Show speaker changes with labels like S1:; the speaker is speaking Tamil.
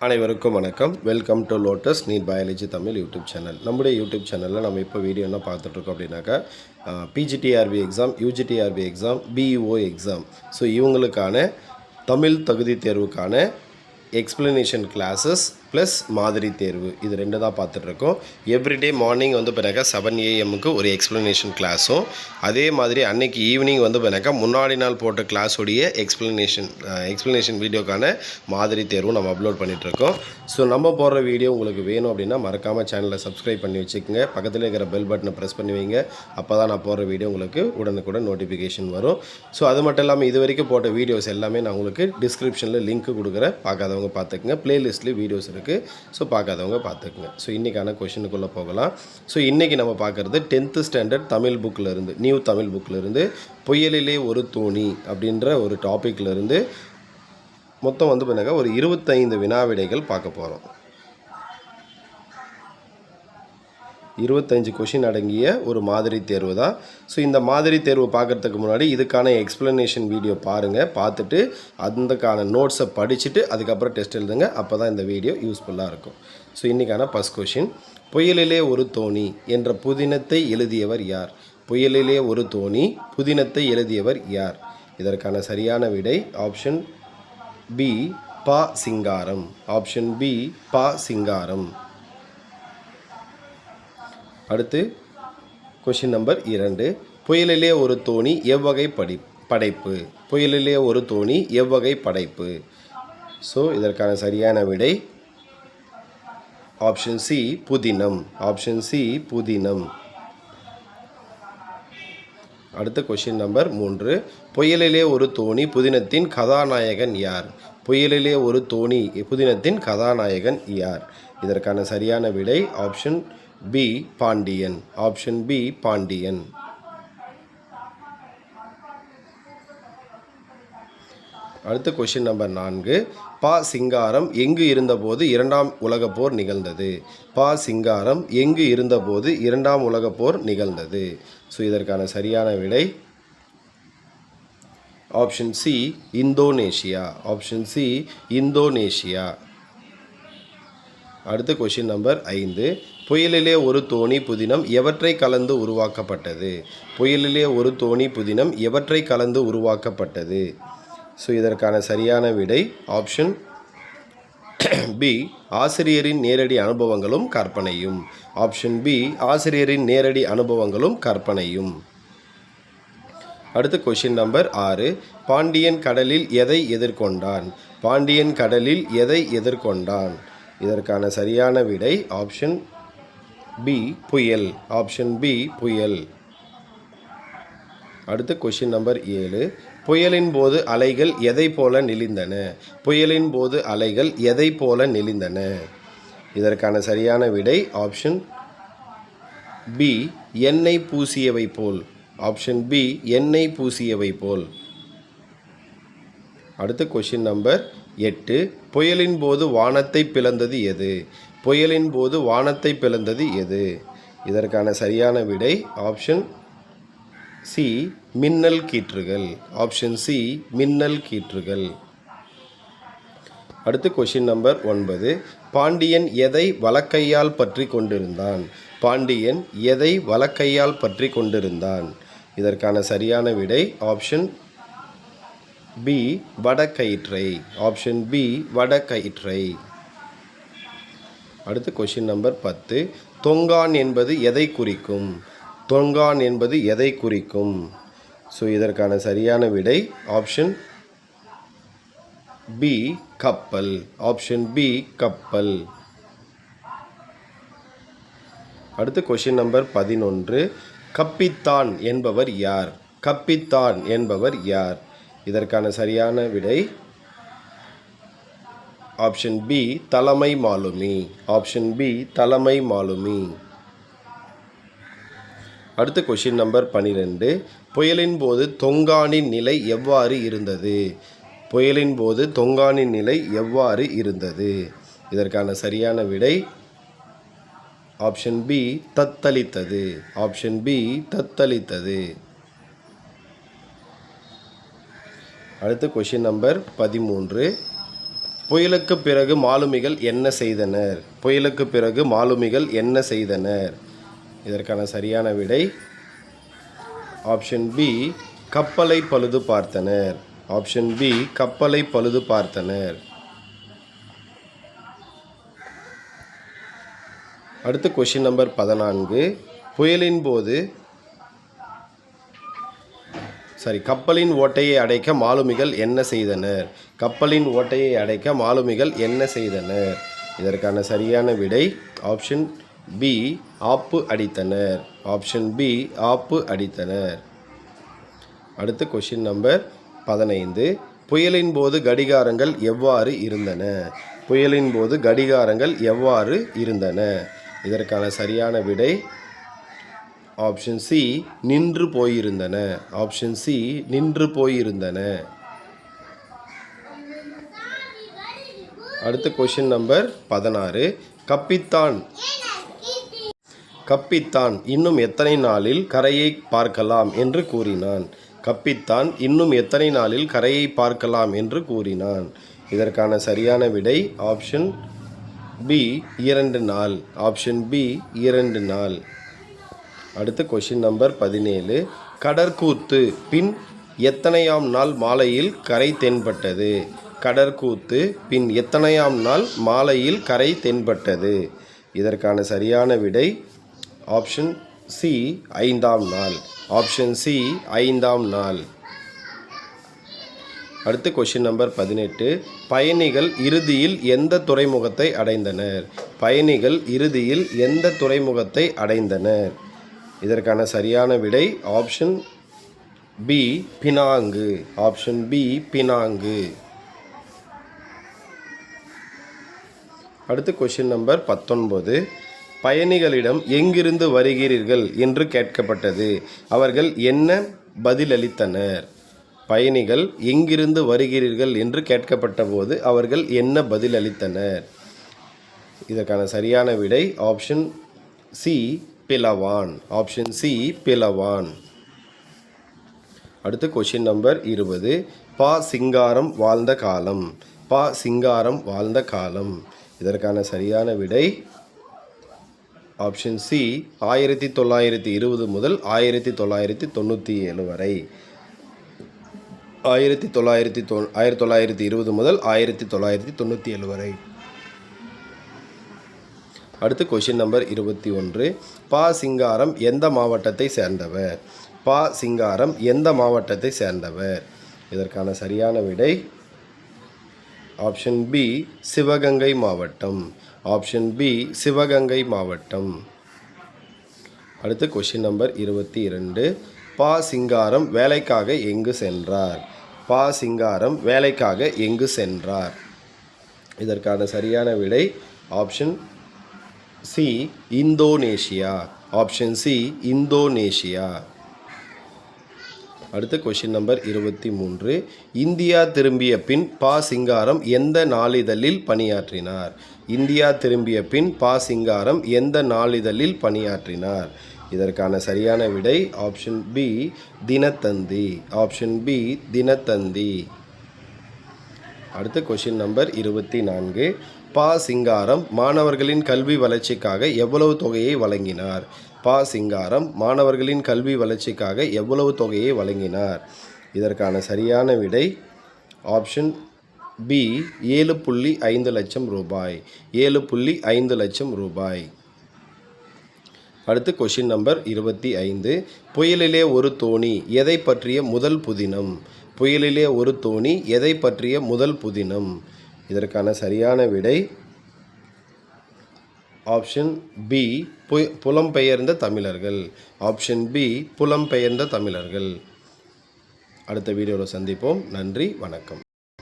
S1: அனைவருக்கும் வணக்கம். Welcome to Lotus NEET biology Tamil YouTube channel. நம்முடைய யூடியூப் சேனலில் நம்ம இப்போ வீடியோ என்ன பார்த்துட்ருக்கோம் அப்படின்னாக்கா PGTRB exam, UGTRB exam, BEO exam. So இவங்களுக்கான தமிழ் தகுதி தேர்வுக்கான எக்ஸ்ப்ளனேஷன் கிளாஸஸ் ப்ளஸ் மாதிரி தேர்வு இது ரெண்டு தான் பார்த்துட்ருக்கோம். எவ்ரிடே மார்னிங் வந்து பிறகு 7 AM ஒரு எக்ஸ்ப்ளனேஷன் கிளாஸும், அதே மாதிரி அன்னைக்கு ஈவினிங் வந்து பிறகு முன்னாடி நாள் போட்ட கிளாஸுடைய எக்ஸ்ப்ளனேஷன் வீடியோக்கான மாதிரி தேர்வும் நம்ம அப்லோட் பண்ணிகிட்ருக்கோம். ஸோ நம்ம போடுற வீடியோ உங்களுக்கு வேணும் அப்படின்னா மறக்காமல் சேனலை சப்ஸ்கிரைப் பண்ணி வச்சுக்கோங்க. பக்கத்தில் இருக்கிற பெல் பட்டனை ப்ரெஸ் பண்ணி வைங்க. அப்போ தான் நான் போடுற வீடியோ உங்களுக்கு உடனுக்குடன் நோட்டிஃபிகேஷன் வரும். ஸோ அது மட்டும் இல்லாமல் இது வரைக்கும் போட்ட வீடியோஸ் எல்லாமே நான் உங்களுக்கு டிஸ்கிரிப்ஷனில் லிங்க் கொடுக்குறேன். பார்க்காதவங்க பார்த்துக்குங்க. ப்ளேலிஸ்ட்லேயும் வீடியோஸ் இருக்குது. ஸோ பார்க்காதவங்க பார்த்துக்குங்க. ஸோ இன்றைக்கான கொஷினுக்குள்ளே போகலாம். ஸோ இன்றைக்கி நம்ம பார்க்குறது 10th ஸ்டாண்டர்ட் தமிழ் புக்கில் இருந்து, நியூ தமிழ் புக்கில் இருந்து புயலிலே ஒரு தோணி அப்படின்ற ஒரு டாப்பிக்கில் இருந்து மொத்தம் வந்து பண்ணாக்க ஒரு 25 வினாவிடைகள் பார்க்க போகிறோம். 25 கொஷின் அடங்கிய ஒரு மாதிரி தேர்வு தான். ஸோ இந்த மாதிரி தேர்வு பார்க்குறதுக்கு முன்னாடி இதுக்கான எக்ஸ்ப்ளனேஷன் வீடியோ பாருங்கள். பார்த்துட்டு அதுக்கான நோட்ஸை படிச்சுட்டு அதுக்கப்புறம் டெஸ்ட் எழுதுங்க. அப்போ தான் இந்த வீடியோ யூஸ்ஃபுல்லாக இருக்கும். ஸோ இன்றைக்கான ஃபர்ஸ்ட் கொஷின், புயலிலே ஒரு தோணி என்ற புதினத்தை எழுதியவர் யார்? புயலிலே ஒரு தோணி புதினத்தை எழுதியவர் யார்? இதற்கான சரியான விடை ஆப்ஷன் பி பா சிங்காரம். ஆப்ஷன் பி பா சிங்காரம். அடுத்து கொஷின் நம்பர் 2, புயலிலே ஒரு தோணி எவ்வகை படைப்பு? புயலிலே ஒரு தோணி எவ்வகை படைப்பு? ஸோ இதற்கான சரியான விடை ஆப்ஷன் சி புதினம். ஆப்ஷன் சி புதினம். அடுத்த கொஷின் நம்பர் 3, புயலிலே ஒரு தோணி புதினத்தின் கதாநாயகன் யார்? புயலிலே ஒரு தோணி புதினத்தின் கதாநாயகன் யார்? இதற்கான சரியான விடை option B Pandian. Option B Pandian. அடுத்த கொஷின் நம்பர் 4, பா சிங்காரம் எங்கு இருந்தபோது 2ஆம் உலகப் போர் நிகழ்ந்தது? பா சிங்காரம் எங்கு இருந்தபோது 2ஆம் உலகப் போர் நிகழ்ந்தது? ஸோ இதற்கான சரியான விடை option C Indonesia. Option C Indonesia. அடுத்த கொஷின் நம்பர் 5, புயலிலே ஒரு தோணி புதினம் எவற்றை கலந்து உருவாக்கப்பட்டது? புயலிலே ஒரு தோணி புதினம் எவற்றை கலந்து உருவாக்கப்பட்டது? ஸோ இதற்கான சரியான விடை ஆப்ஷன் பி ஆசிரியரின் நேரடி அனுபவங்களும் கற்பனையும். ஆப்ஷன் பி ஆசிரியரின் நேரடி அனுபவங்களும் கற்பனையும். அடுத்த கொஷின் நம்பர் 6, பாண்டியன் கடலில் எதை எதிர்கொண்டான்? பாண்டியன் கடலில் எதை எதிர்கொண்டான்? இதற்கான சரியான விடை ஆப்ஷன் பி புயல். ஆப்ஷன் பி புயல். அடுத்த கொஷின் நம்பர் 7, புயலின் போது அலைகள் எதை போல நெளிந்தன? புயலின் போது அலைகள் எதை போல நெளிந்தன? இதற்கான சரியான விடை ஆப்ஷன் பி எண்ணெய் பூசியவை போல். ஆப்ஷன் பி எண்ணெய் பூசியவை போல். அடுத்த கொஷின் நம்பர் 8, புயலின் போது வானத்தை பிளந்தது எது? புயலின் போது வானத்தை பிளந்தது எது? இதற்கான சரியான விடை ஆப்ஷன் சி மின்னல் கீற்றுகள். ஆப்ஷன் சி மின்னல் கீற்றுகள். அடுத்து கொஷின் நம்பர் 9, பாண்டியன் எதை வலக்கையால் பற்றி கொண்டிருந்தான்? பாண்டியன் எதை வலக்கையால் பற்றி கொண்டிருந்தான்? இதற்கான சரியான விடை ஆப்ஷன் பி வடக்கயிற்றை. ஆப்ஷன் பி வடக்கயிற்றை. அடுத்து கொஷின் நம்பர் 10, தொங்கான் என்பது எதை குறிக்கும்? தொங்கான் என்பது எதை குறிக்கும்? ஸோ இதற்கான சரியான விடை ஆப்ஷன் பி கப்பல். ஆப்ஷன் பி கப்பல். அடுத்து கொஷின் நம்பர் 11, கப்பித்தான் என்பவர் யார்? கப்பித்தான் என்பவர் யார்? இதற்கான சரியான விடை ஆப்ஷன் பி தலைமை மாலுமி. ஆப்ஷன் பி தலைமை மாலுமி. அடுத்த கொஷின் நம்பர் 12, புயலின் போது தொங்கானின் நிலை எவ்வாறு இருந்தது? புயலின் போது தொங்கானின் நிலை எவ்வாறு இருந்தது? இதற்கான சரியான விடை ஆப்ஷன் பி தத்தளித்தது. ஆப்ஷன் பி தத்தளித்தது. அடுத்த கொஷின் நம்பர் 13, புயலுக்கு பிறகு மாலுமிகள் என்ன செய்தனர்? புயலுக்கு பிறகு மாலுமிகள் என்ன செய்தனர்? இதற்கான சரியான விடை ஆப்ஷன் பி கப்பலை பழுது பார்த்தனர். ஆப்ஷன் பி கப்பலை பழுது பார்த்தனர். அடுத்து கொஷின் நம்பர் 14. கப்பலின் ஓட்டையை அடைக்க மாலுமிகள் என்ன செய்தனர்? கப்பலின் ஓட்டையை அடைக்க மாலுமிகள் என்ன செய்தனர்? இதற்கான சரியான விடை ஆப்ஷன் பி ஆப்பு அடித்தனர். ஆப்ஷன் பி ஆப்பு அடித்தனர். அடுத்து கொஷின் நம்பர் 15. புயலின் போது கடிகாரங்கள் எவ்வாறு இருந்தன? புயலின் போது கடிகாரங்கள் எவ்வாறு இருந்தன? இதற்கான சரியான விடை ஆப்ஷன் சி நின்று போயிருந்தன. ஆப்ஷன் சி நின்று போயிருந்தன. அடுத்த கொஷின் நம்பர் 16. கப்பித்தான் இன்னும் எத்தனை நாளில் கரையை பார்க்கலாம் என்று கூறினான்? கப்பித்தான் இன்னும் எத்தனை நாளில் கரையை பார்க்கலாம் என்று கூறினான்? இதற்கான சரியான விடை ஆப்ஷன் பி 2 நாள். ஆப்ஷன் பி 2 நாள். அடுத்து கொஷின் நம்பர் 17. கடற்கூத்து பின் எத்தனையாம் நாள் மாலையில் கரை தென்பட்டது? கடற்கூத்து பின் எத்தனையாம் நாள் மாலையில் கரை தென்பட்டது? இதற்கான சரியான விடை ஆப்ஷன் சி 5ஆம் நாள். ஆப்ஷன் சி 5ஆம் நாள். அடுத்து கொஷின் நம்பர் 18. பயணிகள் இறுதியில் எந்த துறைமுகத்தை அடைந்தனர்? பயணிகள் இறுதியில் எந்த துறைமுகத்தை அடைந்தனர்? இதற்கான சரியான விடை option B Penang. Option B Penang. அடுத்து கொஷின் நம்பர் 19. பயணிகளிடம் எங்கிருந்து வருகிறீர்கள் என்று கேட்கப்பட்டது. அவர்கள் என்ன பதிலளித்தனர்? பயணிகள் எங்கிருந்து வருகிறீர்கள் என்று கேட்கப்பட்ட போது அவர்கள் என்ன பதிலளித்தனர்? இதற்கான சரியான விடை option C Belawan. Option C Belawan. அடுத்து கொஷின் நம்பர் 20. பா சிங்காரம் வாழ்ந்த காலம். பா சிங்காரம் வாழ்ந்த காலம். இதற்கான சரியான விடை ஆப்ஷன் சி 1920 முதல் 1997 வரை. 1920 முதல் 1997 வரை. அடுத்து கொஷின் நம்பர் 21. பா சிங்காரம் எந்த மாவட்டத்தை சேர்ந்தவர்? பா சிங்காரம் எந்த மாவட்டத்தை சேர்ந்தவர்? இதற்கான சரியான விடை ஆப்ஷன் பி சிவகங்கை மாவட்டம். ஆப்ஷன் பி சிவகங்கை மாவட்டம். அடுத்து கொஷின் நம்பர் 22. பா சிங்காரம் வேலைக்காக எங்கு சென்றார்? பா சிங்காரம் வேலைக்காக எங்கு சென்றார்? இதற்கான சரியான விடை option C Indonesia. Option C Indonesia. அடுத்து கொஷின் நம்பர் 23. இந்தியா திரும்பிய பின் பா சிங்காரம் எந்த நாளிதழில் பணியாற்றினார்? இந்தியா திரும்பிய பின் பா சிங்காரம் எந்த நாளிதழில் பணியாற்றினார்? இதற்கான சரியான விடை option B Dinathanthi. Option B Dinathanthi. அடுத்து கொஷின் நம்பர் 24. பா சிங்காரம் மாணவர்களின் கல்வி வளர்ச்சிக்காக எவ்வளவு தொகையை வழங்கினார்? பா சிங்காரம் மாணவர்களின் கல்வி வளர்ச்சிக்காக எவ்வளவு தொகையை வழங்கினார்? இதற்கான சரியான விடை ஆப்ஷன் பி 7.5 லட்சம் ரூபாய். 7.5 லட்சம் ரூபாய். அடுத்து கொஷின் நம்பர் 25. புயலிலே ஒரு தோணி எதை பற்றிய முதல் புதினம்? புயலிலே ஒரு தோணி எதை பற்றிய முதல் புதினம்? இதற்கான சரியான விடை ஆப்ஷன் பி புலம்பெயர்ந்த தமிழர்கள். ஆப்ஷன் பி புலம்பெயர்ந்த தமிழர்கள். அடுத்த வீடியோவில் சந்திப்போம். நன்றி, வணக்கம்.